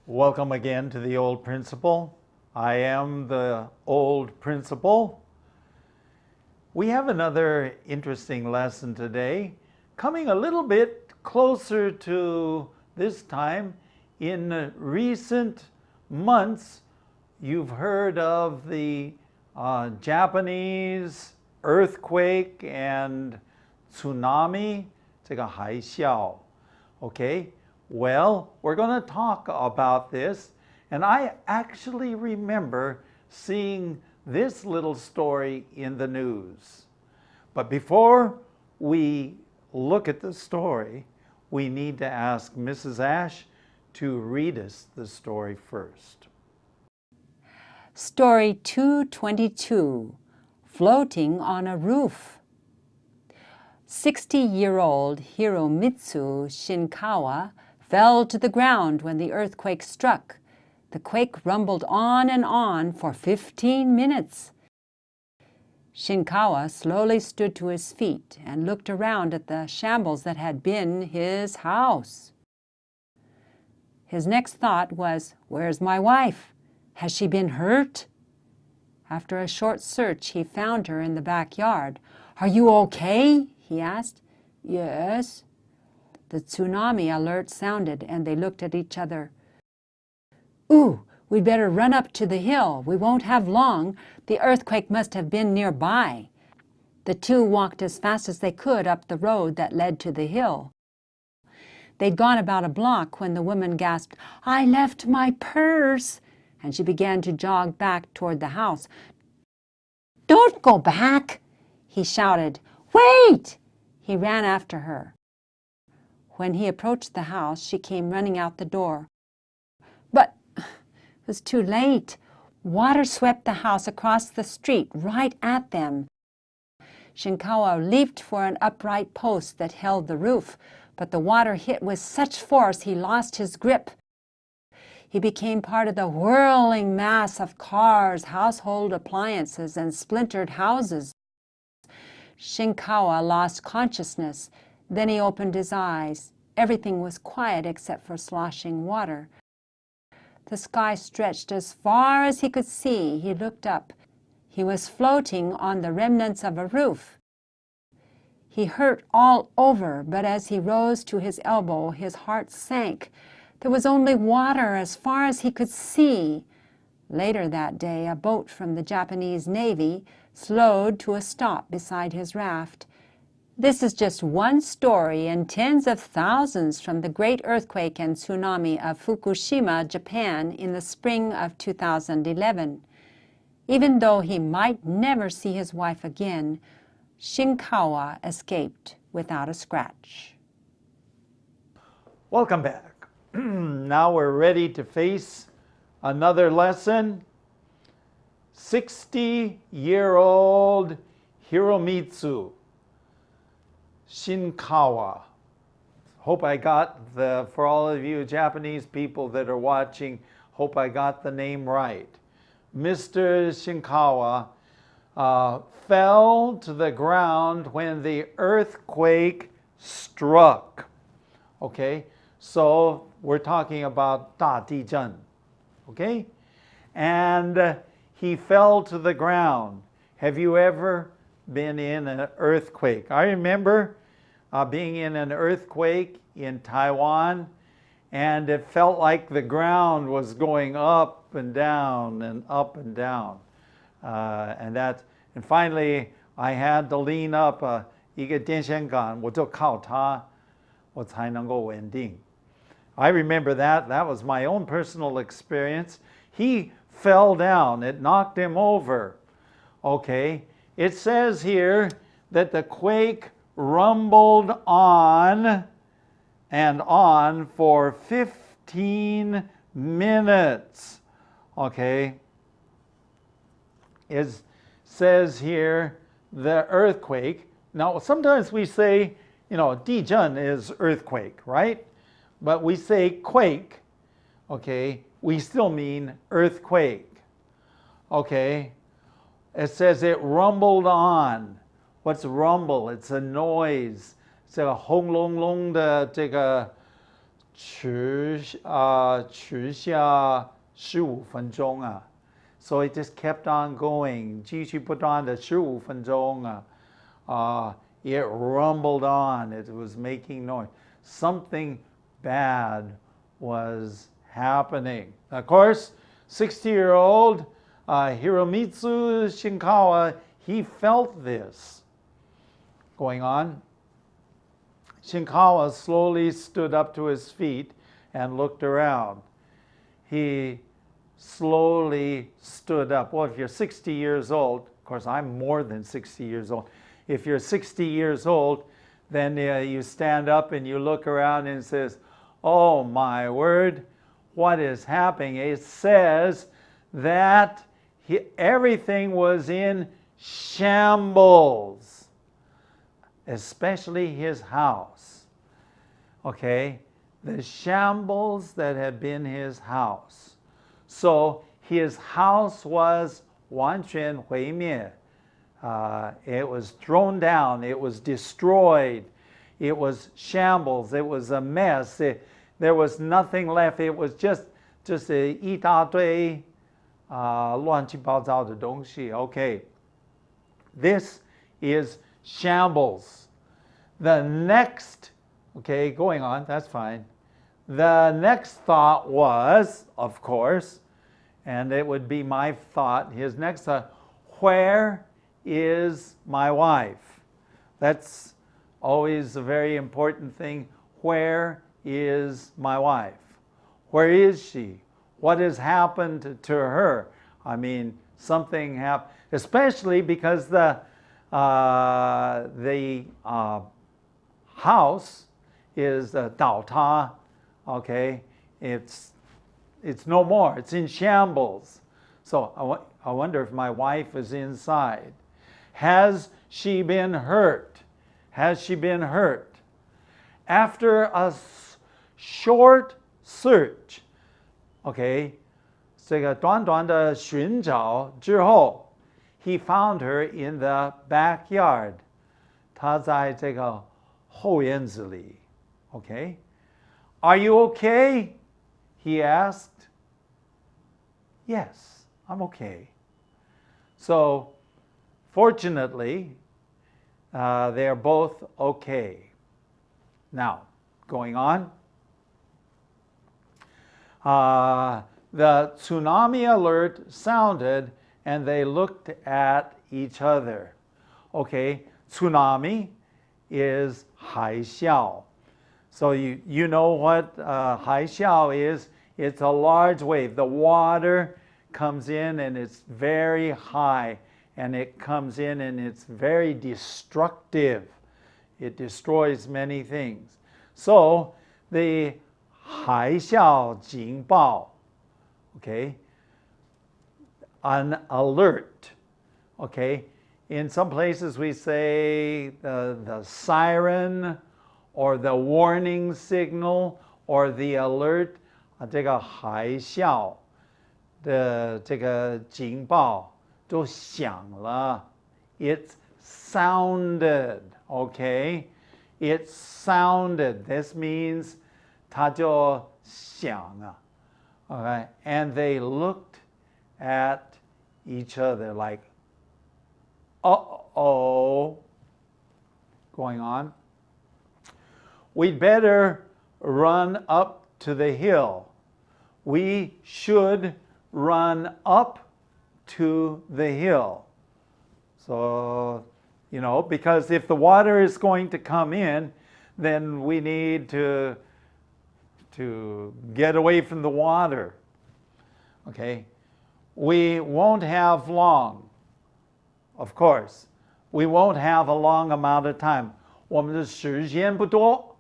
Welcome again to the Old Principle. I am the Old Principle. We have another interesting lesson today, coming a little bit closer to this time. In recent months, you've heard of the Japanese earthquake and tsunami, 这个海啸, okay? Well, we're going to talk about this, and I actually remember seeing this little story in the news. But before we look at the story, we need to ask Mrs. Ash to read us the story first. Story 222, Floating on a Roof. 60-year-old Hiromitsu Shinkawa fell to the ground when the earthquake struck. The quake rumbled on and on for 15 minutes. Shinkawa slowly stood to his feet and looked around at the shambles that had been his house. His next thought was, "Where's my wife? Has she been hurt?" After a short search, he found her in the backyard. "Are you okay?" he asked. "Yes." The tsunami alert sounded, and they looked at each other. "Ooh, we'd better run up to the hill. We won't have long. The earthquake must have been nearby." The two walked as fast as they could up the road that led to the hill. They'd gone about a block when the woman gasped, "I left my purse," and she began to jog back toward the house. "Don't go back," he shouted. "Wait!" He ran after her. When he approached the house, she came running out the door. But it was too late. Water swept the house across the street right at them. Shinkawa leaped for an upright post that held the roof, but the water hit with such force he lost his grip. He became part of the whirling mass of cars, household appliances, and splintered houses. Shinkawa lost consciousness. Then he opened his eyes. Everything was quiet except for sloshing water. The sky stretched as far as he could see. He looked up. He was floating on the remnants of a roof. He hurt all over, but as he rose to his elbow, his heart sank. There was only water as far as he could see. Later that day, a boat from the Japanese Navy slowed to a stop beside his raft. This is just one story in tens of thousands from the great earthquake and tsunami of Fukushima, Japan in the spring of 2011. Even though he might never see his wife again, Shinkawa escaped without a scratch. Welcome back. Now we're ready to face another lesson. 60-year-old Hiromitsu Shinkawa. Hope I got for all of you Japanese people that are watching, hope I got the name right. Mr. Shinkawa fell to the ground when the earthquake struck. Okay, so we're talking about 大地震. Okay, and he fell to the ground. Have you ever been in an earthquake? I remember being in an earthquake in Taiwan, and it felt like the ground was going up and down and up and down. And finally, I had to lean up 一个电线杆，我就靠它，我才能够稳定. I remember that. That was my own personal experience. He fell down. It knocked him over. Okay. It says here that the quake rumbled on and on for 15 minutes. Okay. It says here the earthquake. Now, sometimes we say, 地震 is earthquake, right? But we say quake, okay? We still mean earthquake. Okay. It says it rumbled on. What's rumble? It's a noise. 这个轰隆隆的这个持下15分钟啊。So it just kept on going. 继续不断的15分钟啊。It rumbled on. It was making noise. Something bad was happening. Of course, 60-year-old Hiromitsu Shinkawa, he felt this going on. Shinkawa slowly stood up to his feet and looked around. He slowly stood up. Well, if you're 60 years old, of course, I'm more than 60 years old. If you're 60 years old, then you stand up and you look around and says, oh my word, what is happening? It says that everything was in shambles, especially his house. Okay, the shambles that had been his house. So his house was 完全毁灭. It was thrown down. It was destroyed. It was shambles. It was a mess. There was nothing left. It was just 一大堆乱七八糟的东西. Okay, this is shambles. The next, okay, going on, that's fine. The next thought was, of course, and it would be my thought, his next thought, where is my wife? That's always a very important thing. Where is my wife? Where is she? What has happened to her? I mean, something happened, especially because the house is 倒塌, okay? It's no more. It's in shambles. So I wonder if my wife is inside. Has she been hurt? Has she been hurt? After a short search, okay, 这个短短的寻找之后, he found her in the backyard. 她在这个后院子里, okay? Are you okay? He asked. Yes, I'm okay. So, fortunately, they are both okay. Now, going on. The tsunami alert sounded and they looked at each other. Okay, tsunami is 海啸. So you know what 海啸 is? It's a large wave. The water comes in and it's very high, and it comes in and it's very destructive. It destroys many things. So the 海啸警报, okay, an alert, okay. In some places we say the siren or the warning signal or the alert. 这个海啸的这个警报就响了. It sounded, okay? It sounded. This means 它就响了. Okay? And they looked at each other like, uh-oh. Going on. We'd better run up to the hill. We should run up to the hill. So, you know, because if the water is going to come in, then we need to get away from the water. Okay? We won't have long. Of course, we won't have a long amount of time. 我们的时间不多.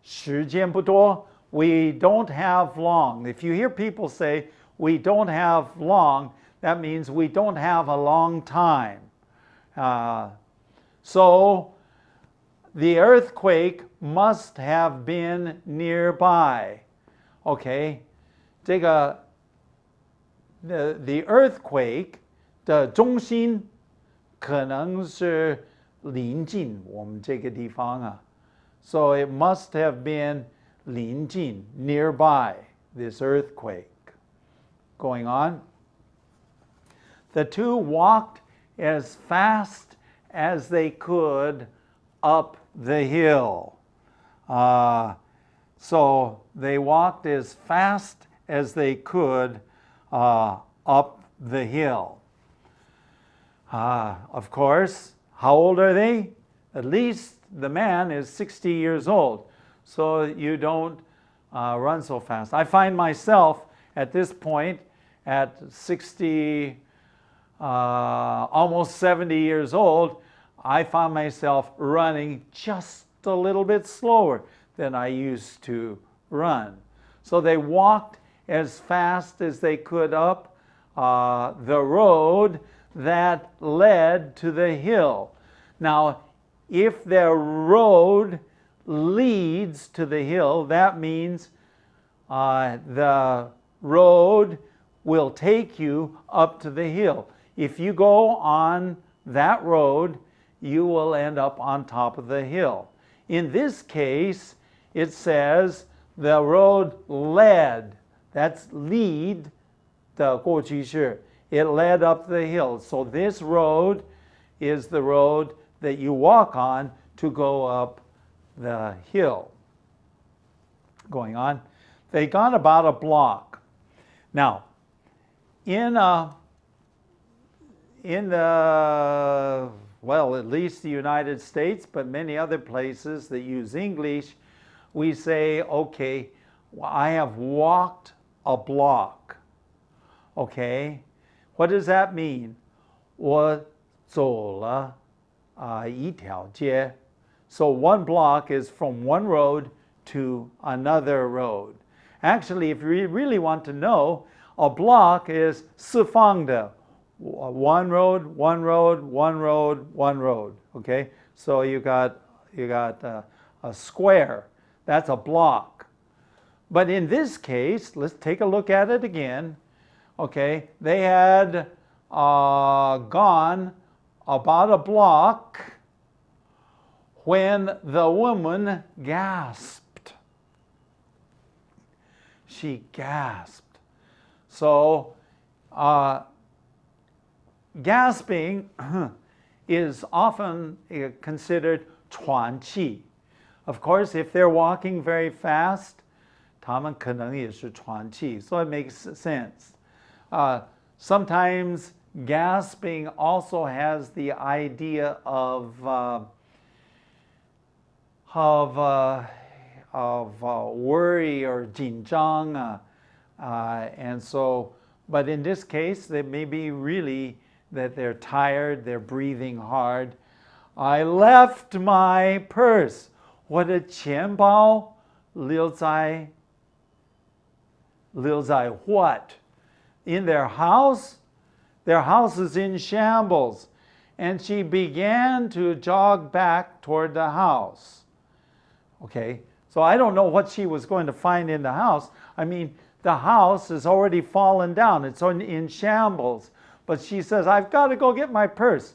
时间不多. We don't have long. If you hear people say, we don't have long, that means we don't have a long time. So, the earthquake must have been nearby. Okay? 这个 the earthquake 的中心可能是临近我们这个地方啊. So it must have been 临近, nearby this earthquake. Going on. The two walked as fast as they could up the hill. So they walked as fast as they could up the hill. Of course, how old are they? At least the man is 60 years old, so you don't run so fast. I find myself at this point at 60, almost 70 years old, I found myself running just a little bit slower than I used to run. So they walked as fast as they could up the road that led to the hill. Now, if the road leads to the hill, that means the road will take you up to the hill. If you go on that road, you will end up on top of the hill. In this case, it says the road led. That's lead 的过去式. It led up the hill. So this road is the road that you walk on to go up the hill. Going on. They got about a block. Now, in the, well, at least the United States, but many other places that use English, we say, okay, I have walked a block. Okay, what does that mean? 我走了一条街. So one block is from one road to another road. Actually, if you really want to know, a block is 四方的. One road, one road, one road, one road. Okay, so you got a square. That's a block. But in this case, let's take a look at it again. Okay, they had gone about a block when the woman gasped. She gasped. So, gasping is often considered 喘气. Of course, if they're walking very fast, 他们可能也是喘气, so it makes sense. Sometimes gasping also has the idea of worry or 紧张, and so, but in this case, they may be really that they're tired, they're breathing hard. I left my purse. 我的钱包留在 what? In their house? Their house is in shambles. And she began to jog back toward the house. Okay, so I don't know what she was going to find in the house. I mean, the house has already fallen down. It's in shambles. But she says, I've got to go get my purse.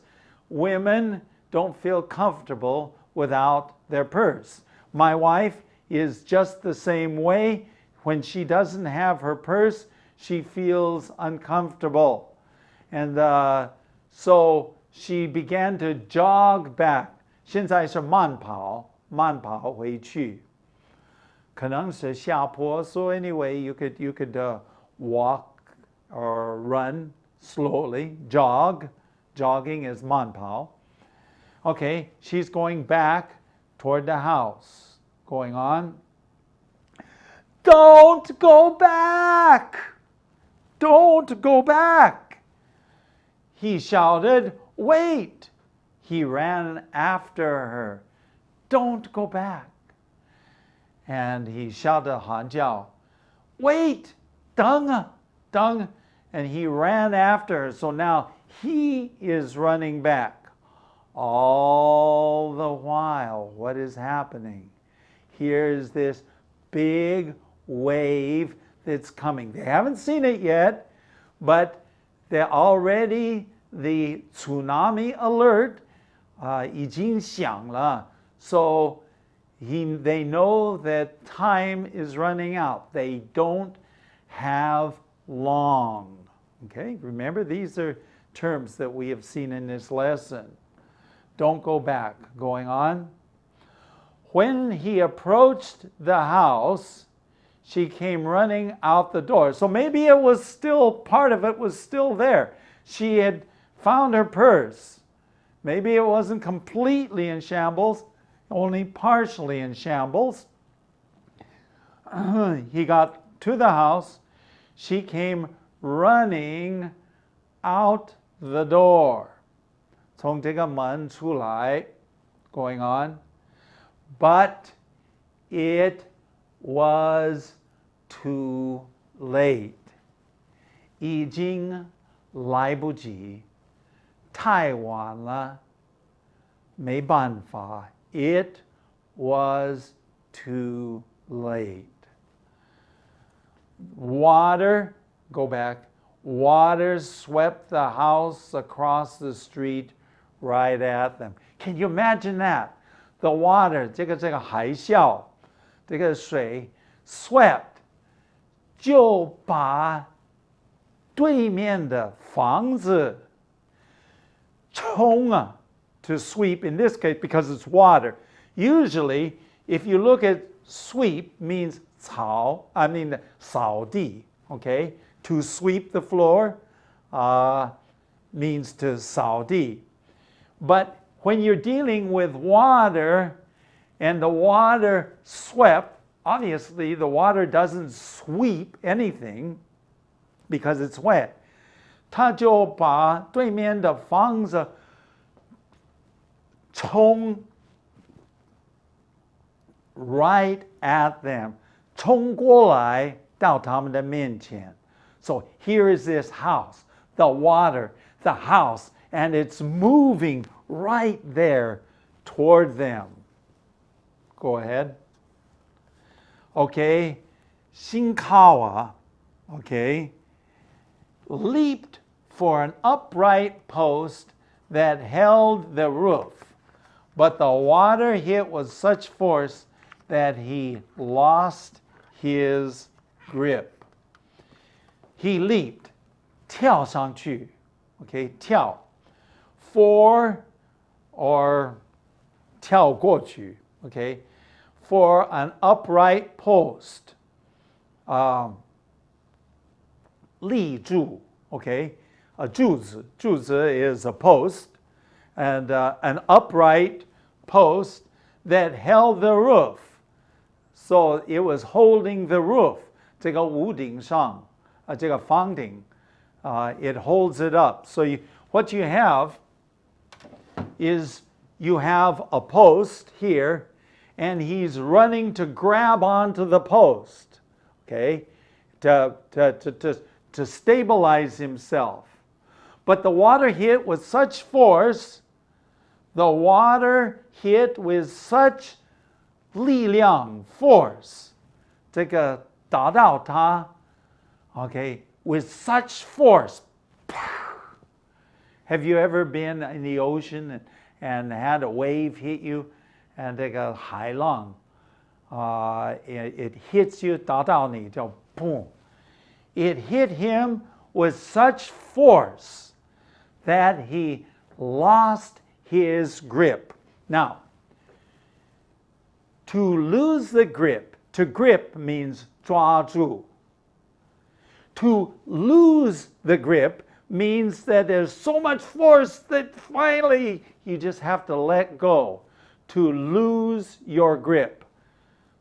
Women don't feel comfortable without their purse. My wife is just the same way. When she doesn't have her purse, she feels uncomfortable. And so she began to jog back. 现在是慢跑回去。可能是下坡, so anyway, you could walk or run slowly, jog. Jogging is 慢跑. Okay, she's going back toward the house. Going on. Don't go back! Don't go back! He shouted, wait! He ran after her. Don't go back. And he shouted, 喊叫, wait! 等啊, 等. And he ran after her. So now he is running back. All the while, what is happening? Here's this big wave that's coming. They haven't seen it yet, but they're already, the tsunami alert 已经响了. So they know that time is running out. They don't have long. Okay, remember these are terms that we have seen in this lesson. Don't go back. Going on. When he approached the house, she came running out the door. So maybe it was still, part of it was still there. She had found her purse. Maybe it wasn't completely in shambles, only partially in shambles. He got to the house. She came running out the door. 从这个门出来 going on. But it was too late. 已经来不及，太晚了，没办法。It was too late. Water, go back. Water swept the house across the street right at them. Can you imagine that? The water, 这个海啸，这个水 swept 就把对面的房子冲啊 to sweep in this case because it's water. Usually, if you look at sweep means 扫地, okay? To sweep the floor means to 扫地. But when you're dealing with water and the water swept, obviously the water doesn't sweep anything because it's wet. 它就把对面的房子冲 right at them. 冲过来到他们的面前. So here is this house, the water, the house, and it's moving right there toward them. Go ahead. Okay. Shinkawa, okay, leaped for an upright post that held the roof, but the water hit with such force that he lost his grip. He leaped, 跳上去, okay, 跳, for or 跳过去, okay, for an upright post. 立柱, okay, a 柱子 is a post, and an upright post that held the roof. So it was holding the roof. 这个屋顶上, 这个房顶, it holds it up. So what you have is you have a post here, and he's running to grab onto the post, okay, to stabilize himself. But the water hit with such force, the water hit with such 力量 force, 这个打到他, okay, with such force. Have you ever been in the ocean and had a wave hit you, and 这个海浪, it hits you, 打到你叫 boom. It hit him with such force that he lost his grip. Now, to lose the grip, to grip means 抓住. To lose the grip means that there's so much force that finally you just have to let go. To lose your grip.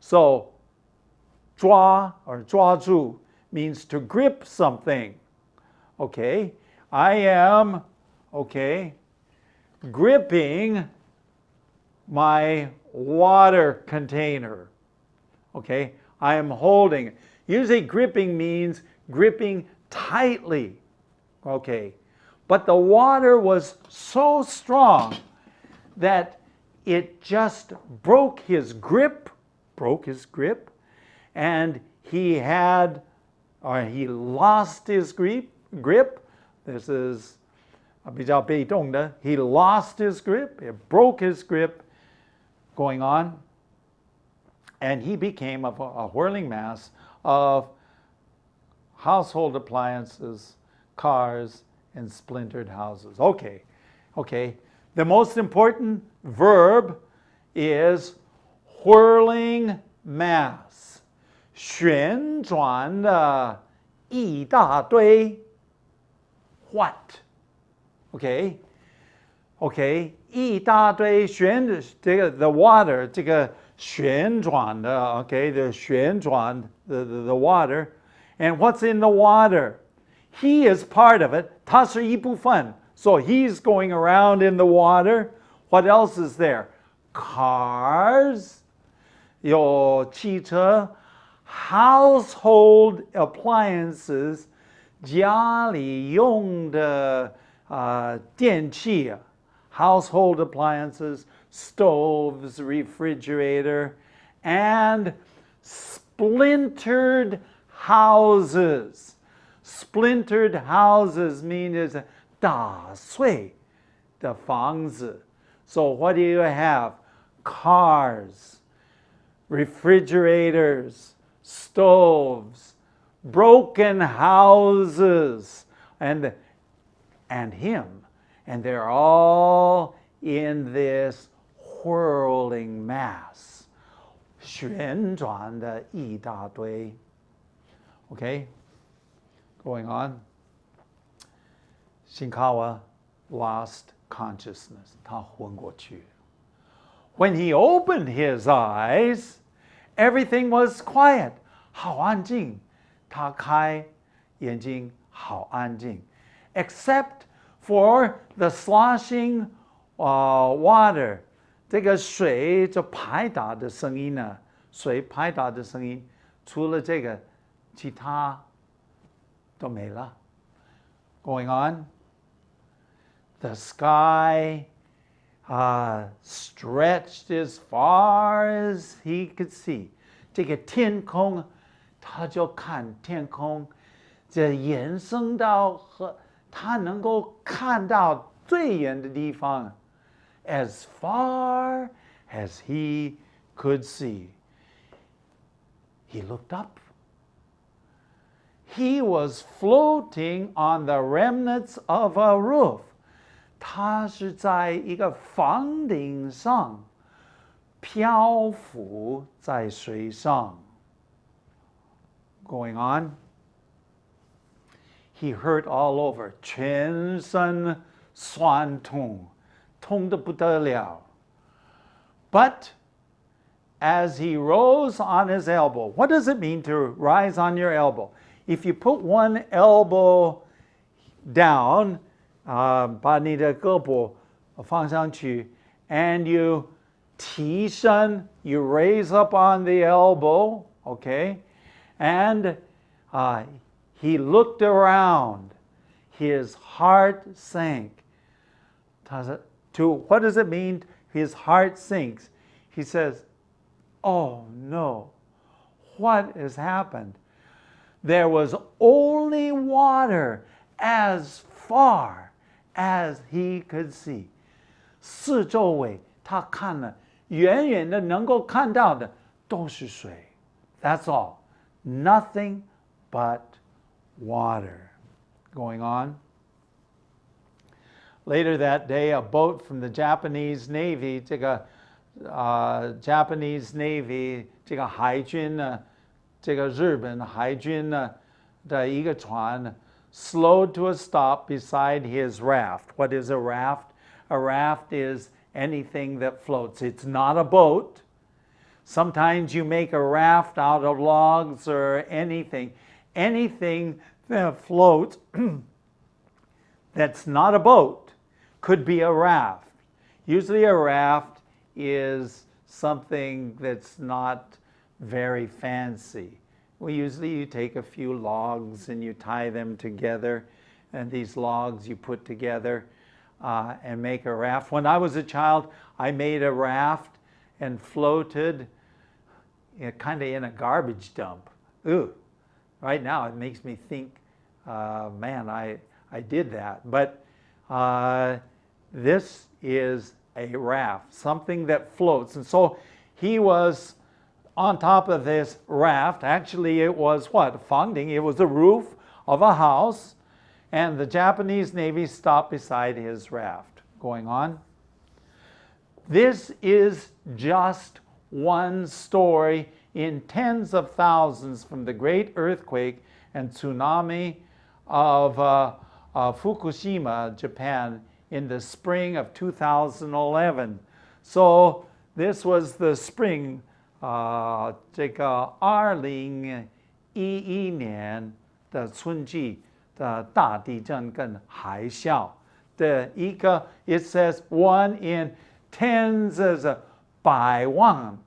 So, 抓 or 抓住 means to grip something. Okay, I am, okay, gripping my water container. Okay, I am holding it. Usually gripping means gripping tightly. Okay, but the water was so strong that it just broke his grip, and he lost his grip. This is 比较被动的. He lost his grip. It broke his grip. Going on. and he became a whirling mass of household appliances, cars, and splintered houses. Okay. The most important verb is whirling mass. 旋转的一大堆 What? Okay. 一大堆the water 这个旋转的 okay, the 旋转 the water. And what's in the water? He is part of it. 他是一部分. So he's going around in the water. What else is there? Cars. 有汽车 household appliances 家里用的电器 household appliances, stoves, refrigerator, and splintered houses. Splintered houses means 打碎的房子. So what do you have? Cars, refrigerators, stoves, broken houses, and him. And they're all in this whirling mass. 旋转的一大堆. Okay? Going on. Shinkawa lost consciousness. 他昏过去. When he opened his eyes, everything was quiet. 好安静. 他开眼睛，好安静. Except for the sloshing water. 这个水就拍打的声音呢，水拍打的声音，除了这个，其他都没了。Going on. The sky stretched as far as he could see. 这个天空，他就看天空，这延伸到和他能够看到最远的地方 as far as he could see. He looked up. He was floating on the remnants of a roof. 他是在一个房顶上漂浮在水上。Going on. He hurt all over. 全身酸痛，痛得不得了。But as he rose on his elbow, what does it mean to rise on your elbow? If you put one elbow down, 把你的胳膊放上去 and you 提身 you raise up on the elbow, okay? And he looked around. His heart sank. What does it mean? His heart sinks. He says, oh no, what has happened? There was only water as far as he could see. 四周围他看了，远远的能够看到的都是水。That's all. Nothing but water. Going on. Later that day, a boat from the Japanese Navy, 这个Japanese Navy, 这个海军呢，这个日本海军呢的一个船 slowed to a stop beside his raft. What is a raft? A raft is anything that floats. It's not a boat. Sometimes you make a raft out of logs or anything. Anything that floats that's not a boat could be a raft. Usually a raft is something that's not very fancy. You take a few logs and you tie them together, and these logs you put together and make a raft. When I was a child, I made a raft and floated kind of in a garbage dump. Ooh, right now it makes me think, man, I did that. But this is a raft, something that floats. And so he was on top of this raft. Actually, it was what? Fangding. It was the roof of a house. And the Japanese Navy stopped beside his raft. Going on. This is just one story in tens of thousands from the great earthquake and tsunami of Fukushima, Japan, in the spring of 2011. So this was the spring 这个2011年的春季的大地震跟海啸的一个 it says one in tens of 百万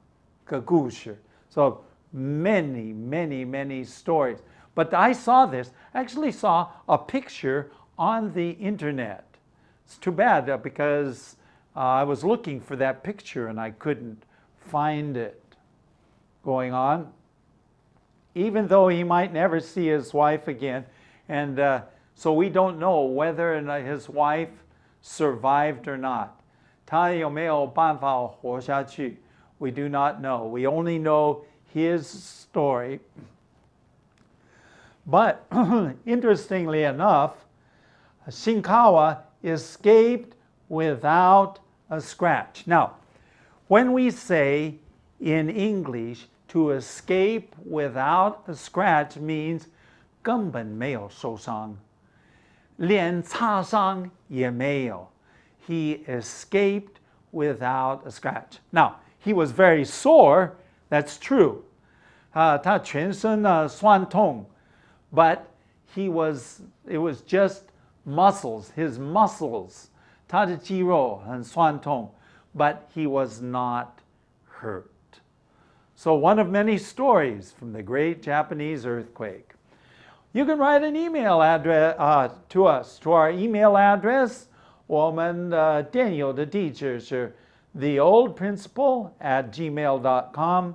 个故事 so many stories. But I saw this, actually saw a picture on the internet. It's too bad because I was looking for that picture and I couldn't find it. Going on. Even though he might never see his wife again, and so we don't know whether his wife survived or not. 他有没有办法活下去? We do not know. We only know his story. But interestingly enough, Shinkawa escaped without a scratch. Now, when we say in English to escape without a scratch means 根本没有受伤，连擦伤也没有。He escaped without a scratch. Now, he was very sore, that's true. 他全身酸痛 but it was just muscles, his muscles. 他的肌肉很酸痛 but he was not hurt. So one of many stories from the great Japanese earthquake. You can write an email address to us, to our email address. 我们电邮的地址是 theoldprinciple@gmail.com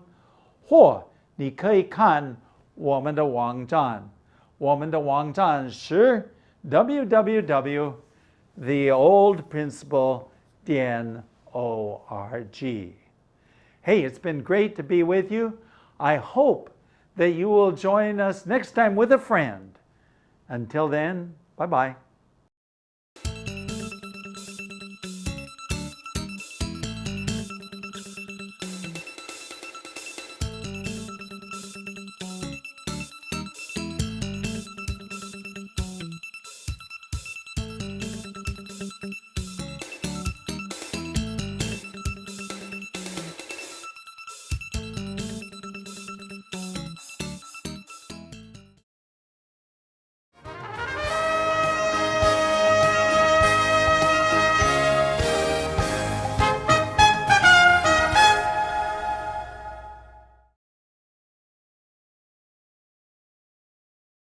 或你可以看我们的网站，我们的网站是 www.theoldprinciple.org. Hey, it's been great to be with you. I hope that you will join us next time with a friend. Until then, bye-bye.